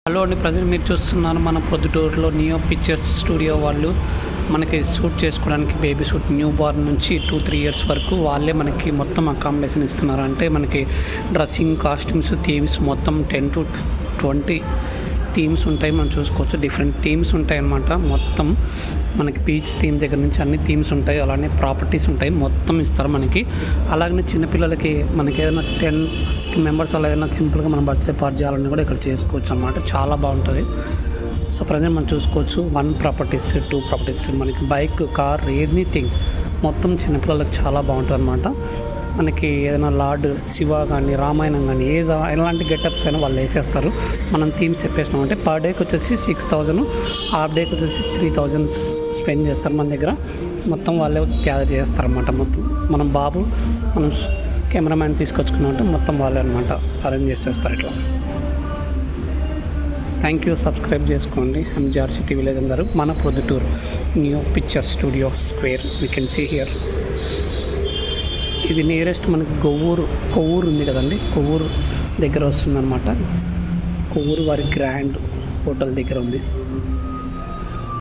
Hello అండి, present మీరు చూస్తున్నారు మన ప్రొద్దుటూరులో నియో పిక్చర్స్ స్టూడియో వాళ్ళు మనకి షూట్ చేసుకోవడానికి బేబీ షూట్ న్యూ బార్న్ నుంచి 2-3 ఇయర్స్ వరకు వాళ్ళే మనకి మొత్తం అకామిడేషన్ ఇస్తున్నారు. అంటే మనకి డ్రెస్సింగ్, కాస్ట్యూమ్స్, థీమ్స్ మొత్తం 10 to 20 థీమ్స్ ఉంటాయి. మనం చూసుకోవచ్చు, డిఫరెంట్ థీమ్స్ ఉంటాయి అన్నమాట. మొత్తం మనకి బీచ్ థీమ్ దగ్గర నుంచి అన్ని థీమ్స్ ఉంటాయి. అలానే ప్రాపర్టీస్ ఉంటాయి, మొత్తం ఇస్తారు మనకి. అలాగనే చిన్నపిల్లలకి మనకి ఏదైనా 10 మెంబర్స్ అలా ఏదైనా సింపుల్గా మనం బర్త్డే పార్టీ చేయాలని కూడా ఇక్కడ చేసుకోవచ్చు అన్నమాట. చాలా బాగుంటుంది. సో ప్రజెంట్ మనం చూసుకోవచ్చు 1 ప్రాపర్టీస్, 2 ప్రాపర్టీస్, మనకి బైక్, కార్, ఎనీథింగ్ మొత్తం చిన్నపిల్లలకు చాలా బాగుంటుంది అన్నమాట. మనకి ఏదైనా లార్డ్ శివ కానీ, రామాయణం కానీ, ఎలాంటి గెటప్స్ అయినా వాళ్ళు వేసేస్తారు. మనం థీమ్స్ చెప్పేసినాం అంటే పర్ డేకి వచ్చేసి 6,000, హాఫ్ డేకి వచ్చేసి 3,000 స్పెండ్ చేస్తారు మన దగ్గర. మొత్తం వాళ్ళే గ్యాదర్ చేస్తారన్నమాట. మొత్తం మనం మనం కెమెరామ్యాన్ తీసుకొచ్చుకున్నామంటే మొత్తం వాళ్ళే అనమాట అరేంజ్ చేసేస్తారు ఇట్లా. థ్యాంక్ యూ, సబ్స్క్రైబ్ చేసుకోండి. ఎంజిఆర్ సిటీ విలేజ్ అందరూ. మన Proddatur new picture studio square, you can see here. ఇది నియరెస్ట్ మనకి కొవ్వూరు ఉంది కదండి, కొవ్వూరు దగ్గర వస్తుందన్నమాట. కొవ్వూరు వారి గ్రాండ్ హోటల్ దగ్గర ఉంది.